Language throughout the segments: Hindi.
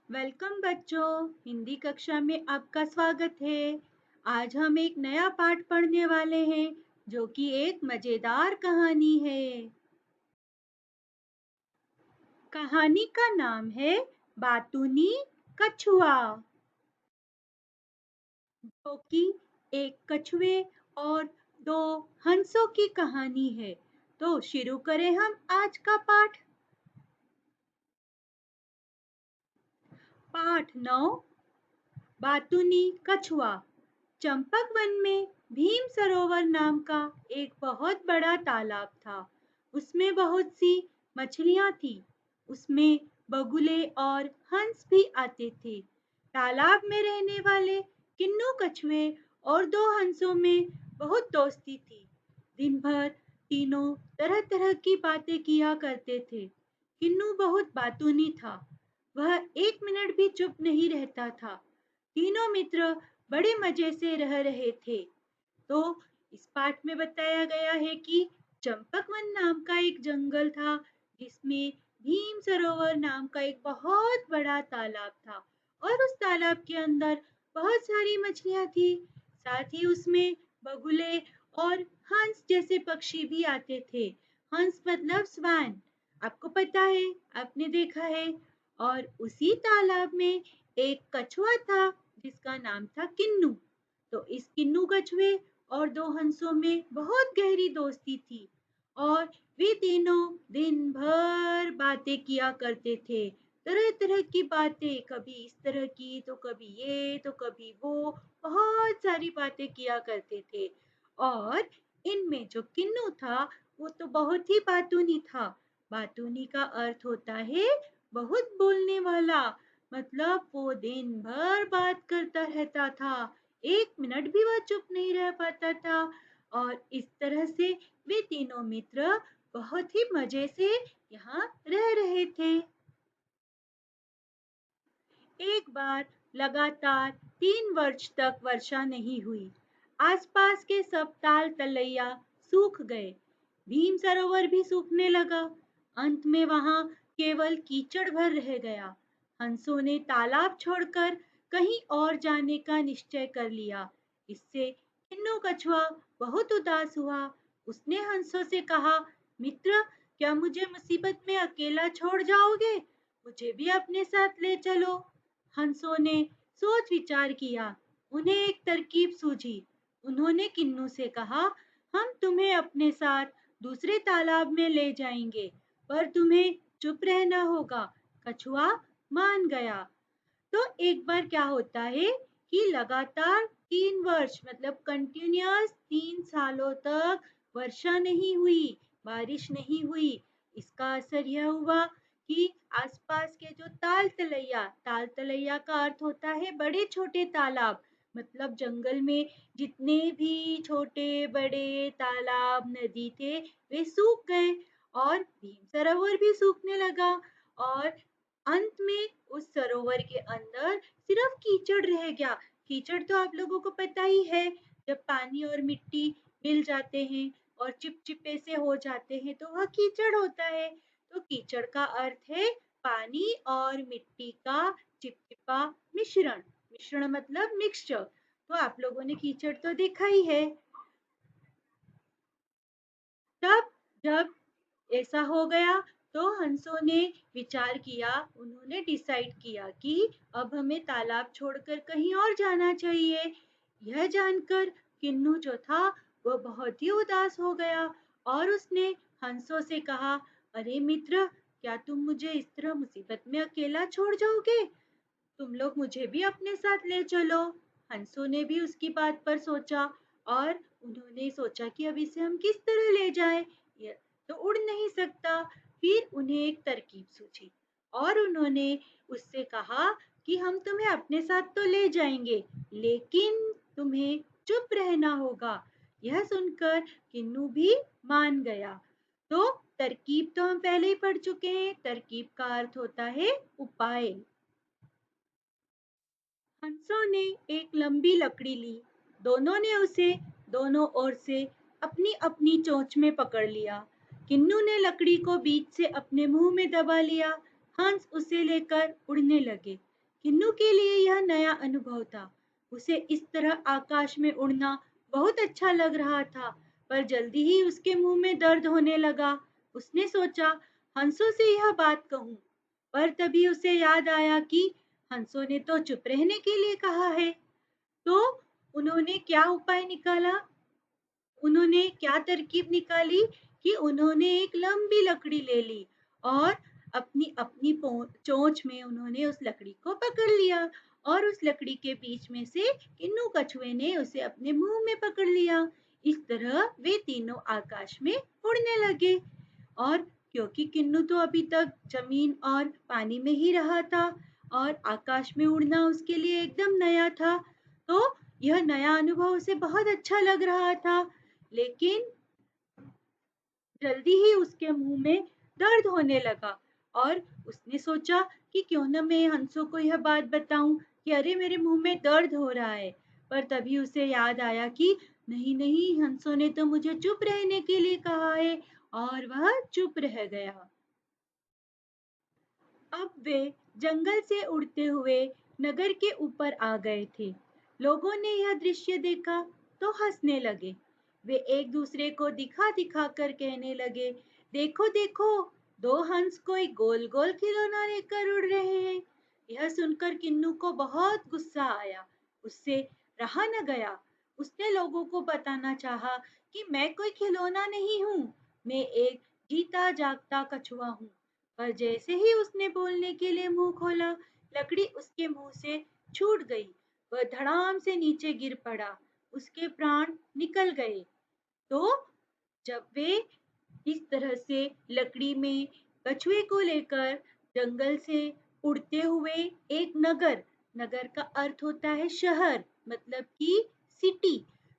वेलकम बच्चों, हिंदी कक्षा में आपका स्वागत है। आज हम एक नया पाठ पढ़ने वाले हैं जो कि एक मजेदार कहानी है। कहानी का नाम है बातूनी कछुआ, जो कि एक कछुए और दो हंसों की कहानी है। तो शुरू करें हम आज का पाठ। पाठ 9, बातूनी कछुआ। चंपक वन में भीम सरोवर नाम का एक बहुत बड़ा तालाब था। उसमें बहुत सी मछलियां थी। उसमें बगुले और हंस भी आते थे। तालाब में रहने वाले किन्नू कछुए और दो हंसों में बहुत दोस्ती थी। दिन भर तीनों तरह तरह की बातें किया करते थे। किन्नू बहुत बातूनी था। वह एक मिनट भी चुप नहीं रहता था। तीनों मित्र बड़े मजे से रह रहे थे। तो इस पाठ में बताया गया है कि चंपकवन नाम का एक जंगल था, जिसमें भीम सरोवर नाम का एक बहुत बड़ा तालाब था और उस तालाब के अंदर बहुत सारी मछलियां थी। साथ ही उसमें बगुले और हंस जैसे पक्षी भी आते थे। हंस मतलब स्वान, आपको पता है, आपने देखा है। और उसी तालाब में एक कछुआ था जिसका नाम था किन्नू। तो इस किन्नू कछुए और दो हंसों में बहुत गहरी दोस्ती थी और वे तीनों दिन भर बातें किया करते थे। तरह तरह की बातें, कभी इस तरह की तो कभी ये तो कभी वो, बहुत सारी बातें किया करते थे। और इनमें जो किन्नू था वो तो बहुत ही बातूनी था। बातूनी का अर्थ होता है बहुत बोलने वाला। मतलब वो दिन भर बात करता रहता था, एक मिनट भी वह चुप नहीं रह पाता था। और इस तरह से वे तीनों मित्र बहुत ही मजे से यहाँ रह रहे थे। एक बार लगातार 3 वर्ष तक वर्षा नहीं हुई। आसपास के सब ताल तलैया सूख गए। भीम सरोवर भी सूखने लगा। अंत में वहां केवल कीचड़ भर रह गया। हंसों ने तालाब छोड़कर कहीं और जाने का निश्चय कर लिया। इससे किन्नू कछुआ बहुत उदास हुआ। उसने हंसों से कहा, मित्र, क्या मुझे मुसीबत में अकेला छोड़ जाओगे? मुझे भी अपने साथ ले चलो। हंसों ने सोच विचार किया। उन्हें एक तरकीब सूझी। उन्होंने किन्नू से कहा, हम तुम्हें अपने साथ दूसरे तालाब में ले जाएंगे, पर तुम्हें चुप रहना होगा। कछुआ मान गया। तो एक बार क्या होता है कि लगातार 3 वर्ष मतलब कंटिन्यूअस 3 सालों तक वर्षा नहीं हुई, बारिश नहीं हुई। इसका असर यह हुआ कि आसपास के जो ताल तलैया का अर्थ होता है बड़े छोटे तालाब, मतलब जंगल में जितने भी छोटे बड़े तालाब नदी थे वे सूख गए और भीम सरोवर भी सूखने लगा। और अंत में उस सरोवर के अंदर सिर्फ कीचड़ रह गया। कीचड़ तो आप लोगों को पता ही है, जब पानी और मिट्टी मिल जाते हैं और चिपचिपे से हो जाते हैं तो वह कीचड़ होता है। तो कीचड़ का अर्थ है पानी और मिट्टी का चिपचिपा मिश्रण। मिश्रण मतलब मिक्सचर। तो आप लोगों ने कीचड़ तो देखा ही है। तब जब ऐसा हो गया तो हंसों ने विचार किया। उन्होंने डिसाइड किया कि अब हमें तालाब छोड़कर कहीं और जाना चाहिए। यह जानकर किन्नू जो था वह बहुत ही उदास हो गया और उसने हंसों से कहा, अरे मित्र, क्या तुम मुझे इस तरह मुसीबत में अकेला छोड़ जाओगे? तुम लोग मुझे भी अपने साथ ले चलो। हंसों ने भी उसकी बात पर सोचा और उन्होंने सोचा कि अब इसे हम किस तरह ले जाएं? ये तो उड़ नहीं सकता। फिर उन्हें एक तरकीब सूझी और उन्होंने उससे कहा कि हम तुम्हें अपने साथ तो ले जाएंगे, लेकिन तुम्हें चुप रहना होगा। यह सुनकर किन्नू भी मान गया। तो तरकीब तो हम पहले ही पढ़ चुके हैं। तरकीब का अर्थ होता है उपाय। हंसों ने एक लंबी लकड़ी ली। दोनों ने उसे दोनों ओर से अपनी अपनी चोंच में पकड़ लिया। किन्नू ने लकड़ी को बीच से अपने मुंह में दबा लिया। हंस उसे लेकर उड़ने लगे। किन्नू के लिए यह नया अनुभव था। उसे इस तरह आकाश में उड़ना बहुत अच्छा लग रहा था, पर जल्दी ही उसके मुंह में दर्द होने लगा। उसने सोचा, हंसों से यह बात कहूं, पर तभी उसे याद आया कि हंसों ने तो चुप रहने के लिए कहा है। तो उन्होंने क्या उपाय निकाला? उन्होंने क्या तरकीब निकाली कि उन्होंने एक लंबी लकड़ी ले ली और अपनी अपनी चोंच में उन्होंने उस लकड़ी को पकड़ लिया और उस लकड़ी के बीच में से किन्नू कछुए ने उसे अपने मुंह में पकड़ लिया। इस तरह वे तीनों आकाश में उड़ने लगे। और क्योंकि किन्नू तो अभी तक जमीन और पानी में ही रहा था और आकाश में उड़ना उसके लिए एकदम नया था, तो यह नया अनुभव उसे बहुत अच्छा लग रहा था। लेकिन जल्दी ही उसके मुंह में दर्द होने लगा और उसने सोचा कि क्यों न मैं हंसों को यह बात बताऊं कि अरे मेरे मुंह में दर्द हो रहा है। पर तभी उसे याद आया कि नहीं नहीं, हंसों ने तो मुझे चुप रहने के लिए कहा है, और वह चुप रह गया। अब वे जंगल से उड़ते हुए नगर के ऊपर आ गए थे। लोगों ने यह दृश्य देखा तो हंसने लगे। वे एक दूसरे को दिखा दिखा कर कहने लगे, देखो देखो, दो हंस कोई गोल गोल खिलौना लेकर उड़ रहे हैं। यह सुनकर किन्नू को बहुत गुस्सा आया। उससे रहा न गया। उसने लोगों को बताना चाहा कि मैं कोई खिलौना नहीं हूँ, मैं एक जीता जागता कछुआ हूँ। पर जैसे ही उसने बोलने के लिए मुंह खोला, लकड़ी उसके मुंह से छूट गई। वह धड़ाम से नीचे गिर पड़ा। उसके प्राण निकल गए। तो जब वे इस तरह से लकड़ी में कछुए को लेकर जंगल से उड़ते हुए एक नगर, नगर का अर्थ होता है शहर, मतलब कि सिटी,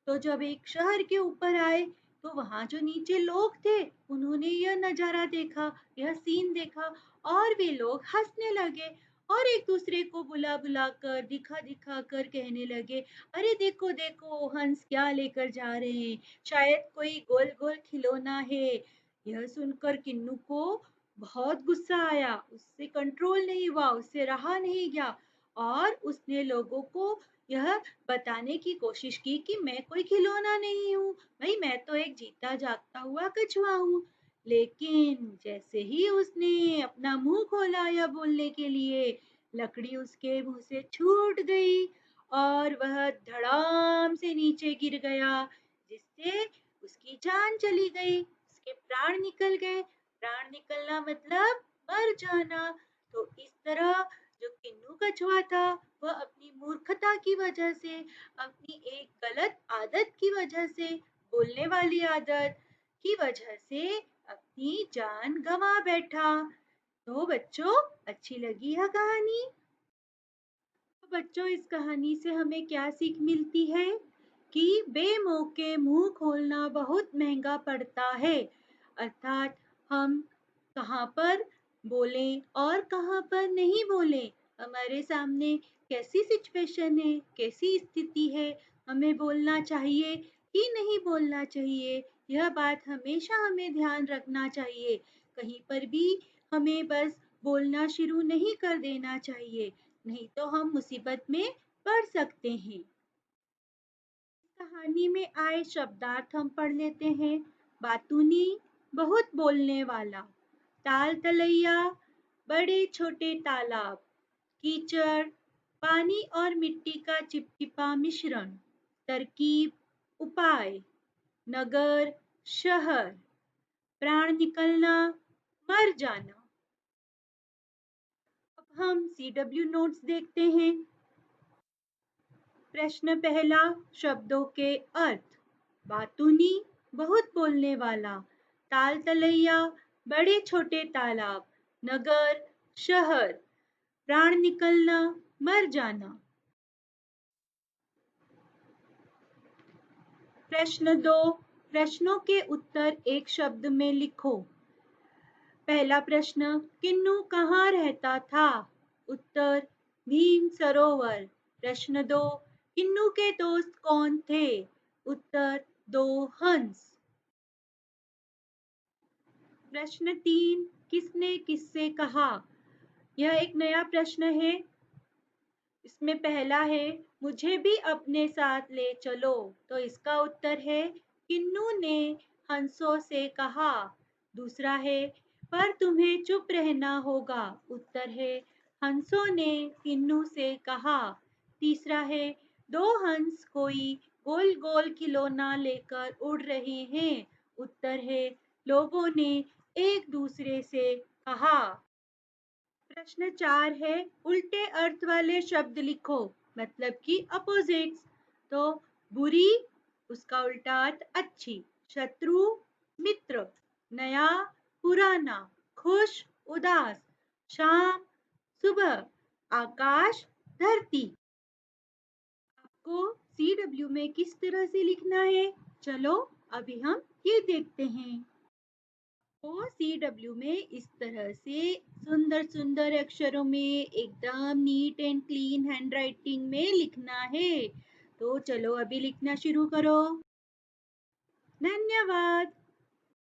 तो जब एक शहर के ऊपर आए तो वहां जो नीचे लोग थे उन्होंने यह नजारा देखा, यह सीन देखा, और वे लोग हंसने लगे और एक दूसरे को बुला बुला कर दिखा दिखा कर कहने लगे, अरे देखो देखो, हंस क्या लेकर जा रहे हैं, शायद कोई गोल गोल खिलौना है। यह सुनकर किन्नू को बहुत गुस्सा आया। उससे कंट्रोल नहीं हुआ, उससे रहा नहीं गया और उसने लोगों को यह बताने की कोशिश की कि मैं कोई खिलौना नहीं हूँ, भाई मैं तो एक जीता जागता हुआ कछुआ हूँ। लेकिन जैसे ही उसने अपना मुंह खोला यह बोलने के लिए, लकड़ी उसके मुंह से छूट गई और वह धड़ाम से नीचे गिर गया, जिससे उसकी जान चली गई, उसके प्राण निकल गए। प्राण निकलना मतलब मर जाना। तो इस तरह जो किन्नू कछुआ था, वह अपनी मूर्खता की वजह से, अपनी एक गलत आदत की वजह से, बोलने वाली आदत की वजह से अपनी जान गंवा बैठा। तो बच्चों, अच्छी लगी यह कहानी? तो बच्चों, इस कहानी से हमें क्या सीख मिलती है कि बेमौके मुंह खोलना बहुत महंगा पड़ता है। अर्थात हम कहाँ पर बोलें और कहाँ पर नहीं बोलें, हमारे सामने कैसी सिचुएशन है, कैसी स्थिति है, हमें बोलना चाहिए कि नहीं बोलना चाहिए, यह बात हमेशा हमें ध्यान रखना चाहिए। कहीं पर भी हमें बस बोलना शुरू नहीं कर देना चाहिए, नहीं तो हम मुसीबत में पड़ सकते हैं। कहानी में आए शब्दार्थ हम पढ़ लेते हैं। बातूनी, बहुत बोलने वाला। ताल तलैया, बड़े छोटे तालाब। कीचड़, पानी और मिट्टी का चिपचिपा मिश्रण। तरकीब, उपाय। नगर, शहर। प्राण निकलना, मर जाना। अब हम CW नोट्स देखते हैं। प्रश्न पहला, शब्दों के अर्थ। बातूनी, बहुत बोलने वाला। ताल तलैया, बड़े छोटे तालाब। नगर, शहर। प्राण निकलना, मर जाना। प्रश्न दो, प्रश्नों के उत्तर एक शब्द में लिखो। पहला प्रश्न, किन्नू कहाँ रहता था? उत्तर, भीम सरोवर। प्रश्न दो, किन्नू के दोस्त कौन थे? उत्तर, दो हंस। प्रश्न तीन, किसने किससे कहा? यह एक नया प्रश्न है। इसमें पहला है मुझे भी अपने साथ ले चलो, तो इसका उत्तर है किन्नू ने हंसों से कहा। दूसरा है पर तुम्हें चुप रहना होगा, उत्तर है हंसों ने किन्नू से कहा। तीसरा है दो हंस कोई गोल गोल खिलौना लेकर उड़ रहे हैं, उत्तर है लोगों ने एक दूसरे से कहा। प्रश्न 4 है उल्टे अर्थ वाले शब्द लिखो, मतलब कि अपोजिट्स। तो बुरी, उसका उल्टा अर्थ अच्छी। शत्रु, मित्र। नया, पुराना। खुश, उदास। शाम, सुबह। आकाश, धरती। आपको CW में किस तरह से लिखना है, चलो अभी हम ये देखते हैं। तो CW में इस तरह से सुंदर सुंदर अक्षरों में एकदम नीट एंड क्लीन हैंडराइटिंग में लिखना है। तो चलो अभी लिखना शुरू करो। धन्यवाद।